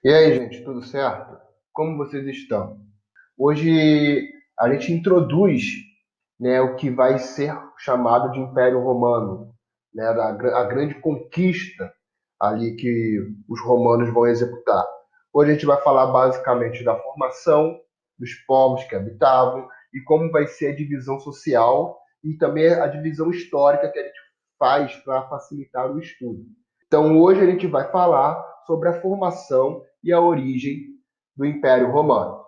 E aí, gente, tudo certo? Como vocês estão? Hoje a gente introduz, né, o que vai ser chamado de Império Romano, né, a grande conquista ali que os romanos vão executar. Hoje a gente vai falar basicamente da formação dos povos que habitavam e como vai ser a divisão social e também a divisão histórica que a gente faz para facilitar o estudo. Então, hoje a gente vai falar sobre a formação e a origem do Império Romano.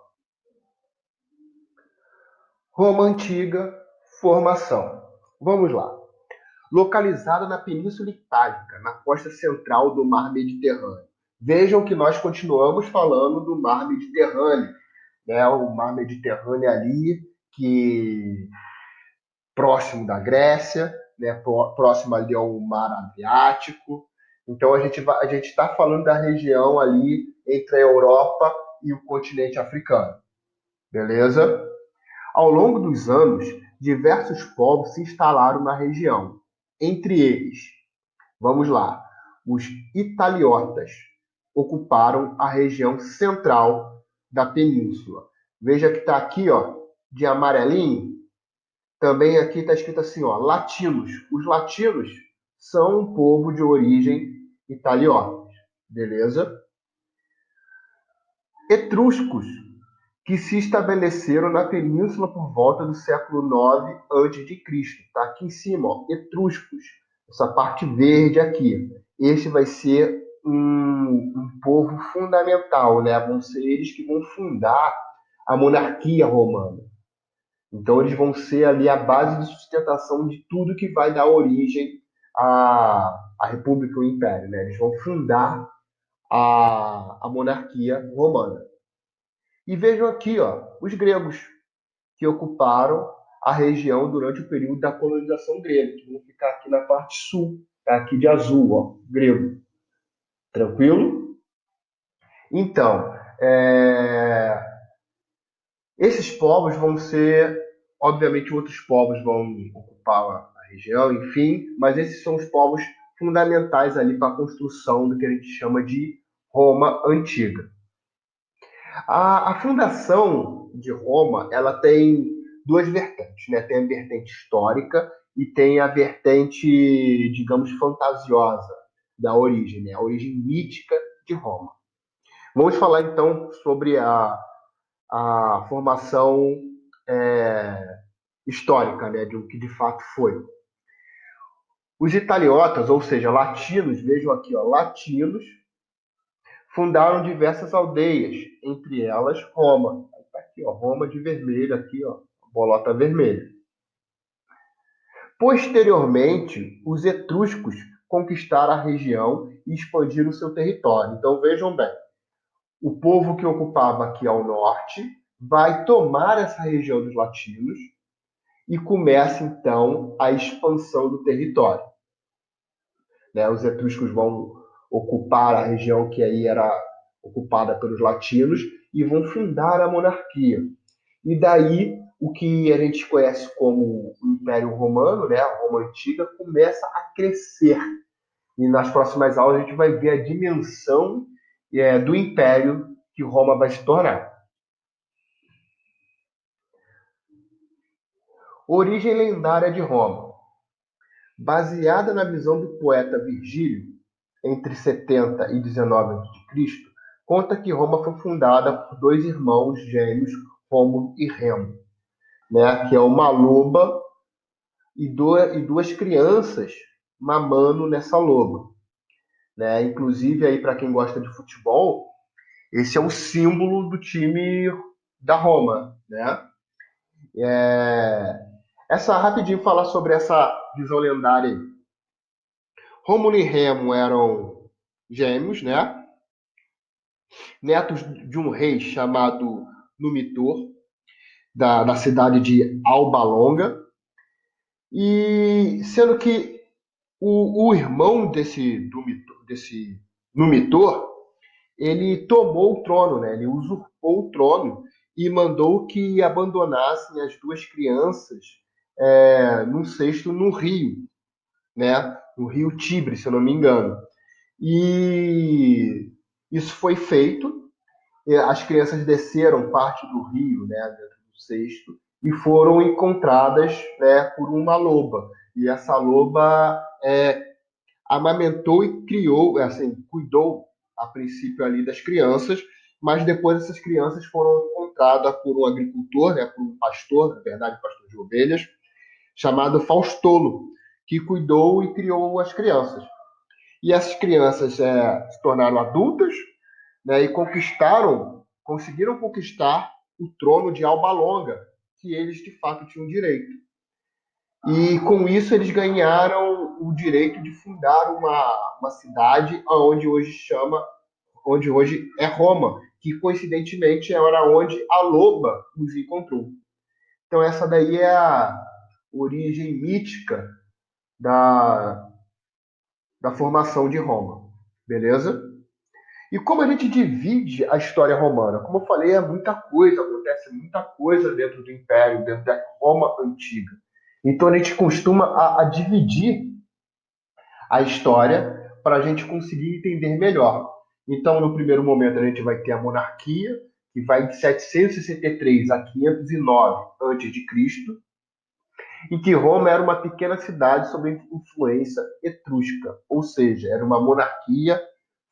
Roma Antiga, formação. Vamos lá. Localizada na Península Itálica, na costa central do Mar Mediterrâneo. Vejam que nós continuamos falando do Mar Mediterrâneo, né? O Mar Mediterrâneo ali, que próximo da Grécia, né? Próximo ali ao Mar Adriático. Então a gente está falando da região ali entre a Europa e o continente africano, beleza? Ao longo dos anos, diversos povos se instalaram na região. Entre eles, vamos lá, os italiotas ocuparam a região central da península. Veja que está aqui, ó, de amarelinho. Também aqui está escrito assim, ó, latinos. Os latinos são um povo de origem italiota, beleza? Etruscos, que se estabeleceram na península por volta do século IX a.C. Está aqui em cima, ó, etruscos, essa parte verde aqui. Este vai ser um povo fundamental, né? Vão ser eles que vão fundar a monarquia romana. Então, eles vão ser ali a base de sustentação de tudo que vai dar origem à República e ao Império, né? Eles vão fundar a monarquia romana. E vejam aqui, ó, os gregos, que ocuparam a região durante o período da colonização grega, que vão ficar aqui na parte sul, tá? Aqui de azul, ó, grego. Tranquilo? Então, esses povos vão ser, obviamente, outros povos vão ocupar a região, enfim, mas esses são os povos fundamentais ali para a construção do que a gente chama de Roma Antiga. A fundação de Roma, ela tem duas vertentes, né? Tem a vertente histórica e tem a vertente, digamos, fantasiosa da origem, né? A origem mítica de Roma. Vamos falar então sobre a formação é, histórica, né? De o que de fato foi. Os italiotas, ou seja, latinos, vejam aqui, ó, latinos, fundaram diversas aldeias, entre elas Roma. Está aqui, ó, Roma de vermelho, aqui, ó, bolota vermelha. Posteriormente, os etruscos conquistaram a região e expandiram o seu território. Então vejam bem, o povo que ocupava aqui ao norte vai tomar essa região dos latinos e começa então a expansão do território, né? Os etruscos vão ocupar a região que aí era ocupada pelos latinos e vão fundar a monarquia. E daí o que a gente conhece como o Império Romano, né, a Roma Antiga, começa a crescer. E nas próximas aulas a gente vai ver a dimensão do império que Roma vai se tornar. Origem lendária de Roma. Baseada na visão do poeta Virgílio, entre 70 e 19 a.C., conta que Roma foi fundada por dois irmãos gêmeos, Rômulo e Remo, né, que é uma loba e duas crianças mamando nessa loba, né? Inclusive aí para quem gosta de futebol, esse é o símbolo do time da Roma, né? Essa rapidinho falar sobre essa visão lendária aí. Rômulo e Remo eram gêmeos, né? Netos de um rei chamado Numitor, da cidade de Alba Longa, e sendo que o irmão desse Numitor, ele tomou o trono, né? Ele usurpou o trono e mandou que abandonassem as duas crianças num cesto no rio, né? No rio Tibre, se eu não me engano. E Isso foi feito, as crianças desceram parte do rio, né, dentro do cesto, e foram encontradas, né, por uma loba. E essa loba amamentou e criou, assim, cuidou a princípio ali das crianças, mas depois essas crianças foram encontradas por um agricultor, né, por um pastor, na verdade, pastor de ovelhas, chamado Faustolo, que cuidou e criou as crianças. E essas crianças se tornaram adultas, né, e conseguiram conquistar o trono de Alba Longa, que eles de fato tinham direito. E com isso eles ganharam o direito de fundar uma cidade onde hoje é Roma, que coincidentemente era onde a loba os encontrou. Então essa daí é a origem mítica da, da formação de Roma, beleza? E como a gente divide a história romana? Como eu falei, é muita coisa, acontece muita coisa dentro do Império, dentro da Roma antiga. Então a gente costuma a dividir a história para a gente conseguir entender melhor. Então, no primeiro momento, a gente vai ter a monarquia, que vai de 763 a 509 a.C., em que Roma era uma pequena cidade sob influência etrusca, ou seja, era uma monarquia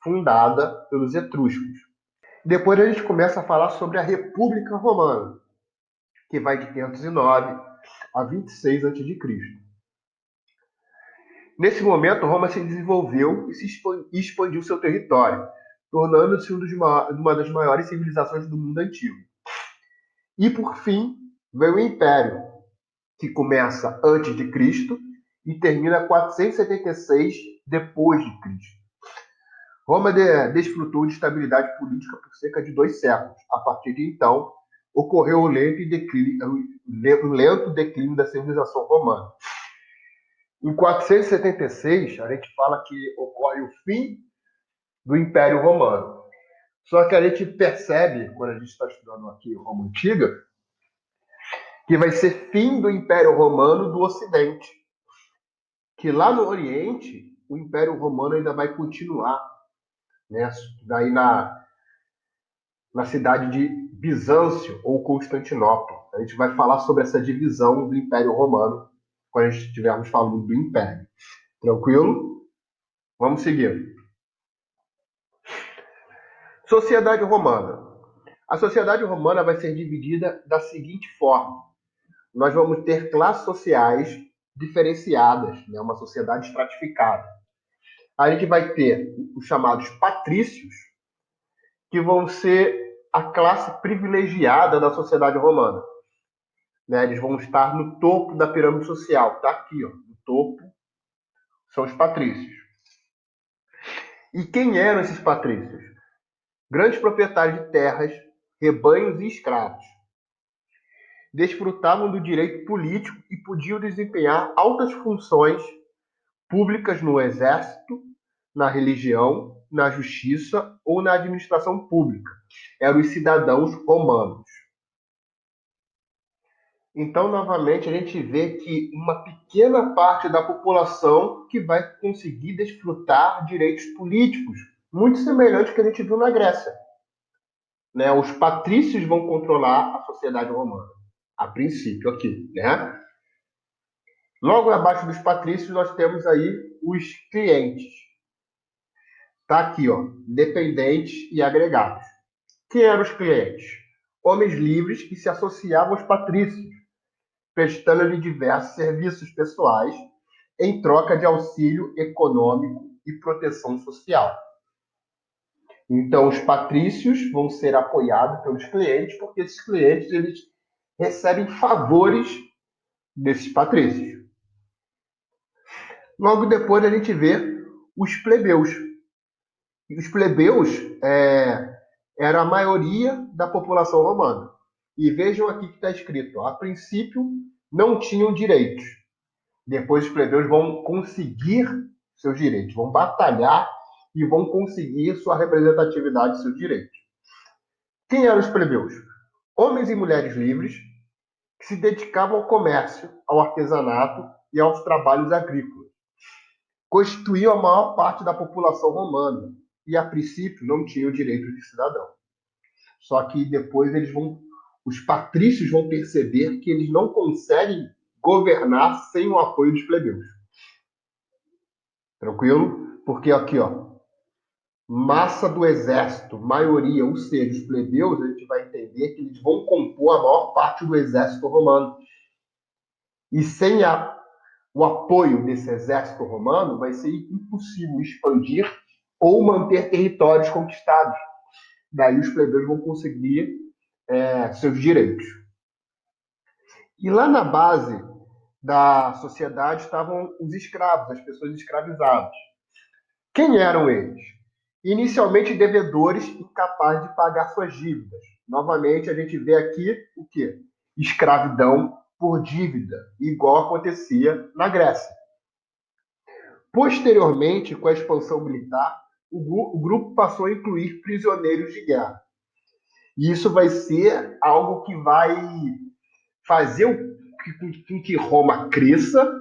fundada pelos etruscos. Depois a gente começa a falar sobre a República Romana, que vai de 509 a 26 a.C. Nesse momento, Roma se desenvolveu e expandiu seu território, tornando-se uma das maiores civilizações do mundo antigo. E, por fim, veio o Império, que começa antes de Cristo e termina 476 depois de Cristo. Roma desfrutou de estabilidade política por cerca de 2 séculos. A partir de então, ocorreu o lento declínio da civilização romana. Em 476, a gente fala que ocorre o fim do Império Romano. Só que a gente percebe, quando a gente está estudando aqui Roma Antiga, que vai ser fim do Império Romano do Ocidente. Que lá no Oriente, o Império Romano ainda vai continuar, né? Daí na cidade de Bizâncio ou Constantinopla. A gente vai falar sobre essa divisão do Império Romano quando a gente estivermos falando do Império. Tranquilo? Vamos seguir. Sociedade Romana. A sociedade romana vai ser dividida da seguinte forma: nós vamos ter classes sociais diferenciadas, né? Uma sociedade estratificada. A gente vai ter os chamados patrícios, que vão ser a classe privilegiada da sociedade romana. Né? Eles vão estar no topo da pirâmide social. Está aqui, ó, no topo, são os patrícios. E quem eram esses patrícios? Grandes proprietários de terras, rebanhos e escravos. Desfrutavam do direito político e podiam desempenhar altas funções públicas no exército, na religião, na justiça ou na administração pública. Eram os cidadãos romanos. Então, novamente, a gente vê que uma pequena parte da população que vai conseguir desfrutar direitos políticos, muito semelhante ao que a gente viu na Grécia. Né? Os patrícios vão controlar a sociedade romana, a princípio aqui. Né? Logo abaixo dos patrícios, nós temos aí os clientes. Está aqui, ó, dependentes e agregados. Quem eram os clientes? Homens livres que se associavam aos patrícios, prestando-lhe diversos serviços pessoais em troca de auxílio econômico e proteção social. Então, os patrícios vão ser apoiados pelos clientes, porque esses clientes eles recebem favores desses patrícios. Logo depois a gente vê os plebeus. E os plebeus era a maioria da população romana. E vejam aqui que está escrito, ó, a princípio não tinham direitos. Depois os plebeus vão conseguir seus direitos, vão batalhar e vão conseguir sua representatividade e seus direitos. Quem eram os plebeus? Homens e mulheres livres que se dedicavam ao comércio, ao artesanato e aos trabalhos agrícolas. Constituíam a maior parte da população romana e, a princípio, não tinha o direito de cidadão. Só que depois os patrícios vão perceber que eles não conseguem governar sem o apoio dos plebeus. Tranquilo? Porque aqui, ó, massa do exército, maioria, ou seja, os plebeus, a gente vai entender que eles vão compor a maior parte do exército romano. E sem o apoio desse exército romano, vai ser impossível expandir ou manter territórios conquistados. Daí os plebeus vão conseguir seus direitos. E lá na base da sociedade estavam os escravos, as pessoas escravizadas. Quem eram eles? Inicialmente devedores incapazes de pagar suas dívidas. Novamente, a gente vê aqui o quê? Escravidão por dívida, igual acontecia na Grécia. Posteriormente, com a expansão militar, o grupo passou a incluir prisioneiros de guerra. E isso vai ser algo que vai fazer com que Roma cresça,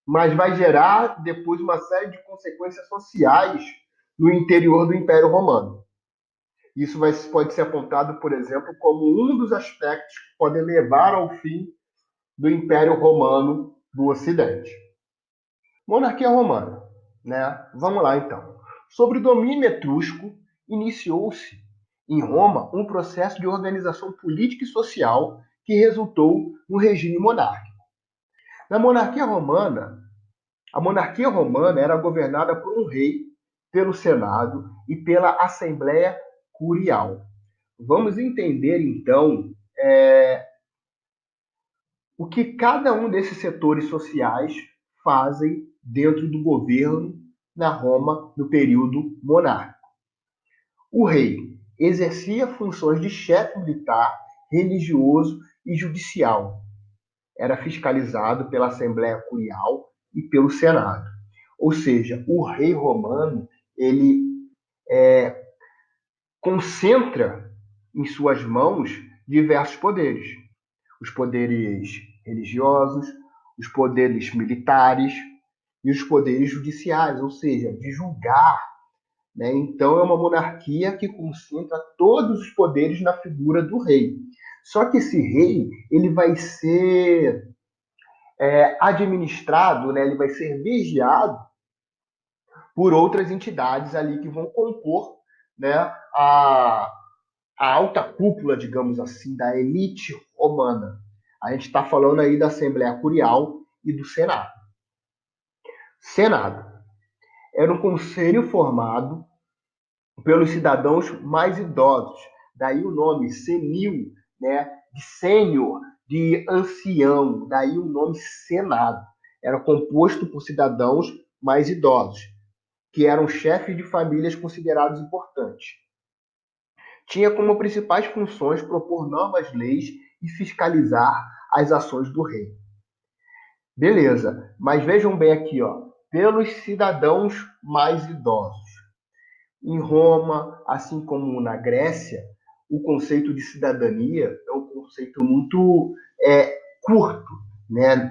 mas vai gerar depois uma série de consequências sociais no interior do Império Romano. Isso pode ser apontado, por exemplo, como um dos aspectos que podem levar ao fim do Império Romano do Ocidente. Monarquia Romana, né? Vamos lá, então. Sobre o domínio etrusco, iniciou-se em Roma um processo de organização política e social que resultou no regime monárquico. Na monarquia romana, a monarquia romana era governada por um rei, pelo Senado e pela Assembleia Curial. Vamos entender, então, o que cada um desses setores sociais fazem dentro do governo na Roma no período monárquico. O rei exercia funções de chefe militar, religioso e judicial. Era fiscalizado pela Assembleia Curial e pelo Senado. Ou seja, o rei romano ele concentra em suas mãos diversos poderes. Os poderes religiosos, os poderes militares e os poderes judiciais, ou seja, de julgar. Né? Então, é uma monarquia que concentra todos os poderes na figura do rei. Só que esse rei ele vai ser administrado, né? Ele vai ser vigiado por outras entidades ali que vão compor, né, a alta cúpula, digamos assim, da elite romana. A gente está falando aí da Assembleia Curial e do Senado. Senado era um conselho formado pelos cidadãos mais idosos. Daí o nome senil, né, de sênior, de ancião. Daí o nome Senado. Era composto por cidadãos mais idosos, que eram chefes de famílias considerados importantes. Tinha como principais funções propor novas leis e fiscalizar as ações do rei. Beleza, mas vejam bem aqui, ó, pelos cidadãos mais idosos. Em Roma, assim como na Grécia, o conceito de cidadania é um conceito muito curto, né?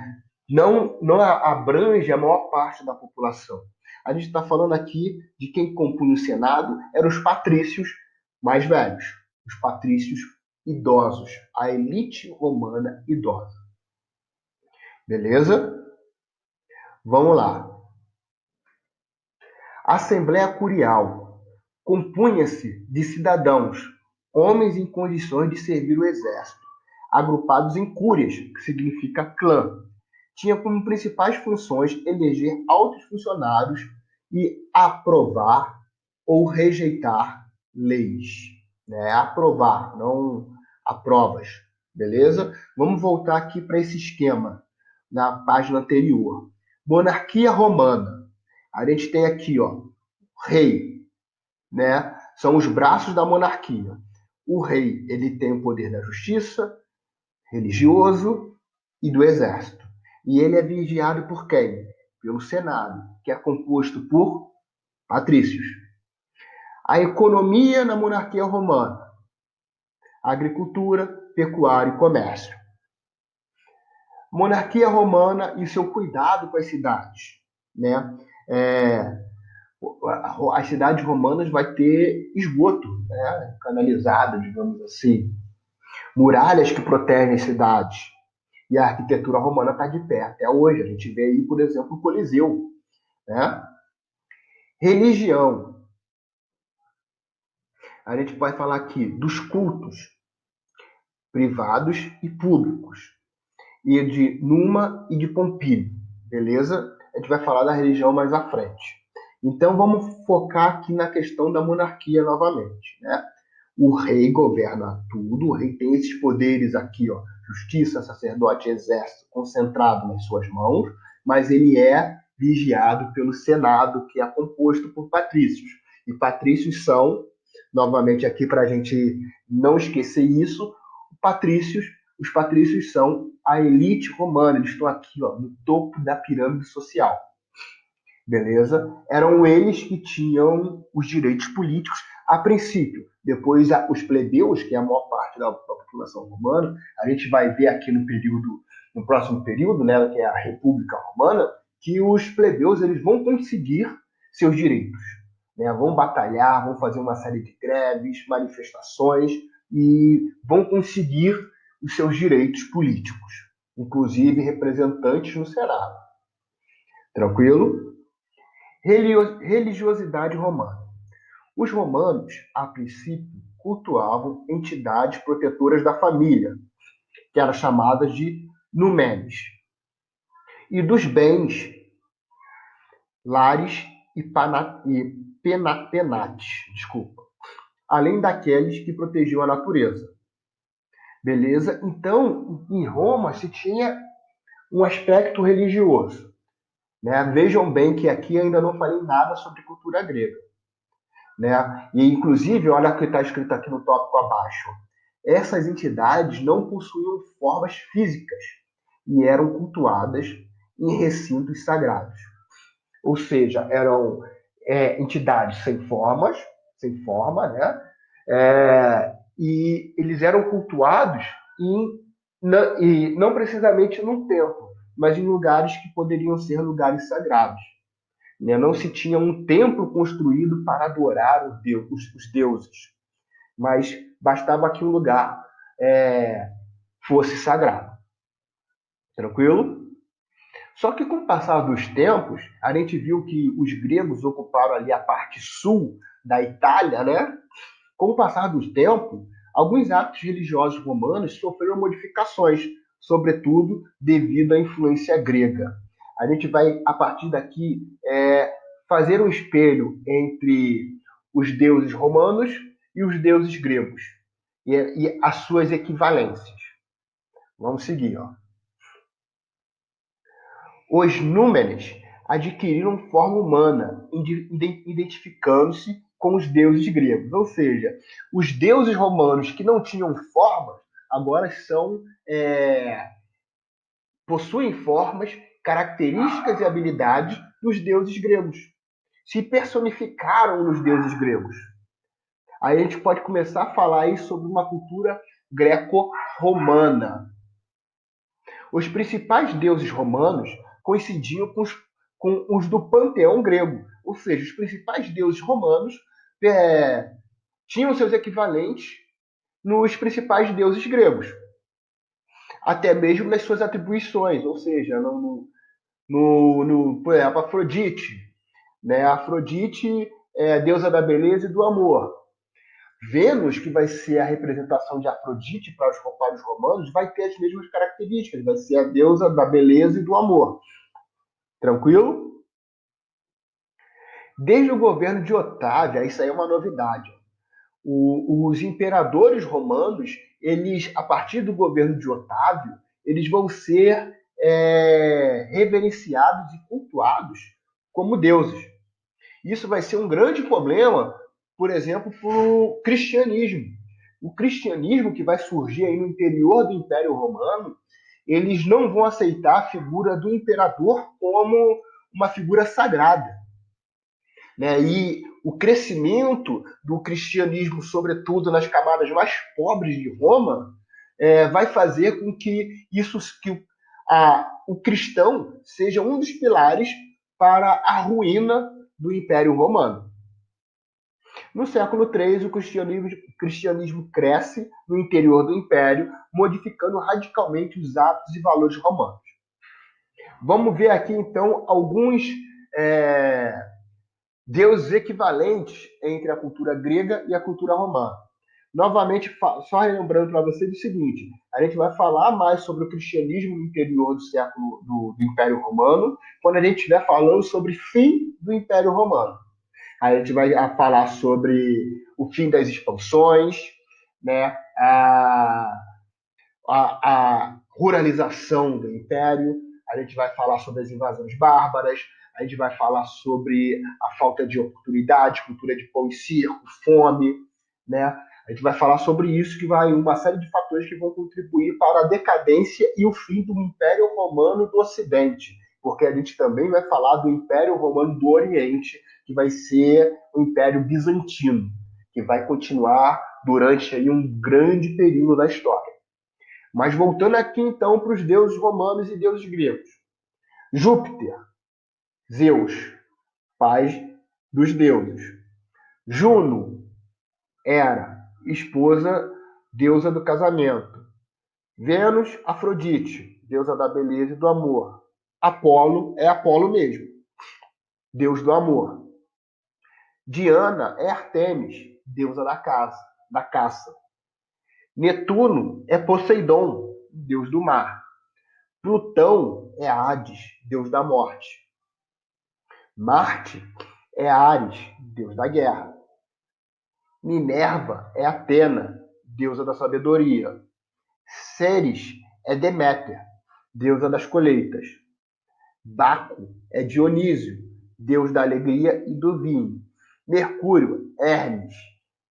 Não abrange a maior parte da população. A gente está falando aqui de quem compunha o Senado eram os patrícios mais velhos, os patrícios idosos, a elite romana idosa. Beleza? Vamos lá. A Assembleia Curial compunha-se de cidadãos, homens em condições de servir o exército, agrupados em cúrias, que significa clã. Tinha como principais funções eleger altos funcionários e aprovar ou rejeitar leis. Né? Aprovar, não aprovas. Beleza? Vamos voltar aqui para esse esquema na página anterior. Monarquia romana. A gente tem aqui, ó, rei, né? São os braços da monarquia. O rei, ele tem o poder da justiça, religioso e do exército. E ele é vigiado por quem? Pelo Senado, que é composto por patrícios. A economia na monarquia romana: agricultura, pecuária e comércio. Monarquia romana e seu cuidado com as cidades, né? as cidades romanas vai ter esgoto, né, canalizado, digamos assim, muralhas que protegem as cidades. E a arquitetura romana está de pé até hoje. A gente vê aí, por exemplo, o Coliseu. Né? Religião. A gente vai falar aqui dos cultos privados e públicos. E de Numa e de Pompílio. Beleza? A gente vai falar da religião mais à frente. Então vamos focar aqui na questão da monarquia novamente. Né? O rei governa tudo, o rei tem esses poderes aqui, ó, justiça, sacerdote, exército, concentrado nas suas mãos, mas ele é vigiado pelo Senado, que é composto por patrícios. E patrícios são, novamente aqui para a gente não esquecer isso, os patrícios são a elite romana, eles estão aqui, ó, no topo da pirâmide social. Beleza? Eram eles que tinham os direitos políticos a princípio. Depois, os plebeus, que é a maior parte da população romana, a gente vai ver aqui no próximo período, né, que é a República Romana, que os plebeus eles vão conseguir seus direitos. Né? Vão batalhar, vão fazer uma série de greves, manifestações e vão conseguir os seus direitos políticos, inclusive representantes no Senado. Tranquilo? Religiosidade romana. Os romanos, a princípio, cultuavam entidades protetoras da família, que eram chamadas de numenes, e dos bens, lares e penates, além daqueles que protegiam a natureza. Beleza? Então, em Roma se tinha um aspecto religioso. Né? Vejam bem que aqui ainda não falei nada sobre cultura grega. Né? E, inclusive, olha o que está escrito aqui no tópico abaixo. Essas entidades não possuíam formas físicas e eram cultuadas em recintos sagrados. Ou seja, eram entidades sem forma, né? E eles eram cultuados e não precisamente num templo, mas em lugares que poderiam ser lugares sagrados. Né? Não se tinha um templo construído para adorar os deuses, mas bastava que o lugar fosse sagrado. Tranquilo? Só que com o passar dos tempos, a gente viu que os gregos ocuparam ali a parte sul da Itália, né? Com o passar dos tempos, alguns atos religiosos romanos sofreram modificações, sobretudo devido à influência grega. A gente vai, a partir daqui, fazer um espelho entre os deuses romanos e os deuses gregos, e as suas equivalências. Vamos seguir, ó. Os númenes adquiriram forma humana, identificando-se com os deuses gregos. Ou seja, os deuses romanos que não tinham forma, agora possuem formas, características e habilidades dos deuses gregos. Se personificaram nos deuses gregos. Aí a gente pode começar a falar aí sobre uma cultura greco-romana. Os principais deuses romanos coincidiam com os do panteão grego. Ou seja, os principais deuses romanos tinham seus equivalentes nos principais deuses gregos. Até mesmo nas suas atribuições, ou seja, por exemplo, Afrodite. Né? Afrodite é a deusa da beleza e do amor. Vênus, que vai ser a representação de Afrodite para os romanos, vai ter as mesmas características, vai ser a deusa da beleza e do amor. Tranquilo? Desde o governo de Otávio, isso aí é uma novidade. Os imperadores romanos, a partir do governo de Otávio, eles vão ser reverenciados e cultuados como deuses. Isso vai ser um grande problema, por exemplo, para o cristianismo. O cristianismo que vai surgir aí no interior do Império Romano, eles não vão aceitar a figura do imperador como uma figura sagrada. Né? E o crescimento do cristianismo, sobretudo nas camadas mais pobres de Roma, vai fazer com que o cristão seja um dos pilares para a ruína do Império Romano. No século III, o cristianismo cresce no interior do Império, modificando radicalmente os hábitos e valores romanos. Vamos ver aqui, então, alguns deuses equivalentes entre a cultura grega e a cultura romana. Novamente, só lembrando para vocês o seguinte, a gente vai falar mais sobre o cristianismo no interior do Império Romano, quando a gente estiver falando sobre o fim do Império Romano. Aí a gente vai falar sobre o fim das expansões, né, a ruralização do Império, a gente vai falar sobre as invasões bárbaras, a gente vai falar sobre a falta de oportunidade, cultura de pão e circo, fome, né? A gente vai falar sobre isso, que vai uma série de fatores que vão contribuir para a decadência e o fim do Império Romano do Ocidente, porque a gente também vai falar do Império Romano do Oriente, que vai ser o Império Bizantino, que vai continuar durante aí um grande período da história. Mas voltando aqui então para os deuses romanos e deuses gregos. Júpiter, Zeus, pai dos deuses. Juno, Hera, esposa, deusa do casamento. Vênus, Afrodite, deusa da beleza e do amor. Apolo é Apolo mesmo, deus do amor. Diana é Artemis, deusa da caça. Netuno é Poseidon, deus do mar. Plutão é Hades, deus da morte. Marte é Ares, deus da guerra. Minerva é Atena, deusa da sabedoria. Ceres é Deméter, deusa das colheitas. Baco é Dionísio, deus da alegria e do vinho. Mercúrio é Hermes,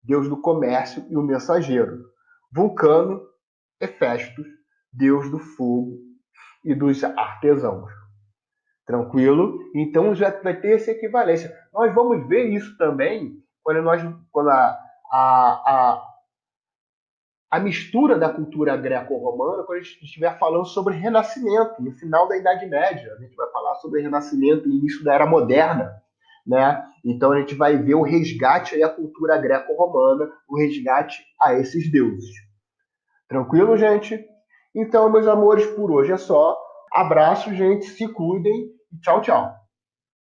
deus do comércio e o mensageiro. Vulcano é Festus, deus do fogo e dos artesãos. Tranquilo? Então já vai ter essa equivalência. Nós vamos ver isso também quando a mistura da cultura greco-romana, quando a gente estiver falando sobre Renascimento, no final da Idade Média. A gente vai falar sobre Renascimento e início da Era Moderna. Né? Então a gente vai ver o resgate à cultura greco-romana, o resgate a esses deuses. Tranquilo, gente? Então, meus amores, por hoje é só. Abraço, gente. Se cuidem. Tchau, tchau.